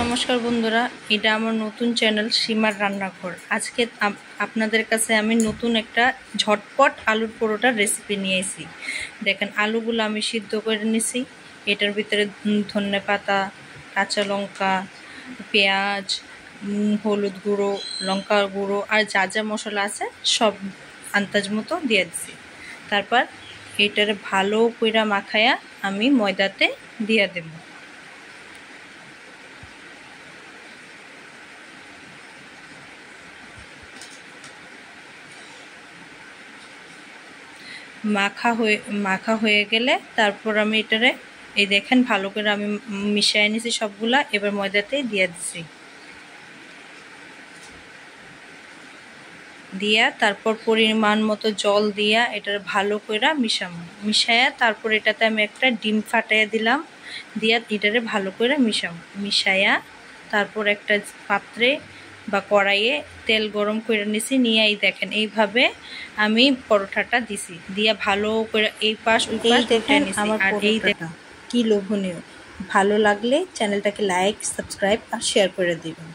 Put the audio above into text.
নমস্কার বন্ধুরা, এটা আমার নতুন চ্যানেল সীমার রান্নাঘর। আজকে আপনাদের কাছে আমি নতুন একটা ঝটপট আলুর পরোটার রেসিপি নিয়ে এসেছি। দেখেন, আলুগুলো আমি সিদ্ধ করে নিছি। এটার ভিতরে ধনেপাতা, কাঁচা লঙ্কা, পেঁয়াজ, হলুদ গুঁড়ো, লঙ্কা গুঁড়ো আর যা যা মশলা আছে সব আন্দাজ মতো দিয়ে দিছি। তারপর এটারে ভালো কইরা মাখায়া আমি ময়দাতে দিয়ে দেব। মাখা হয়ে গেলে তারপর আমি এটারে এই দেখেন ভালো করে আমি মিশিয়ে নিছি সবগুলা। এবার ময়দাতে দিয়ে দিছি, দিয়া তারপর পরিমাণ মতো জল দিয়া এটার ভালো করে মিশায়া তারপর এটাতে আমি একটা ডিম ফাটাইয়া দিলাম। দিয়া এটারে ভালো করে মিশায়া তারপর একটা পাত্রে বা কড়াইয়ে তেল গরম করে নিছি। নিয়ে এই দেখেন এইভাবে আমি পরোটাটা দিছি, দিয়া ভালো করে এই পাশ ওই পাশ উল্টে নিছি। আর এই দেখেন কি লোভনীয়। ভালো লাগলে চ্যানেলটাকে লাইক, সাবস্ক্রাইব আর শেয়ার করে দিবেন।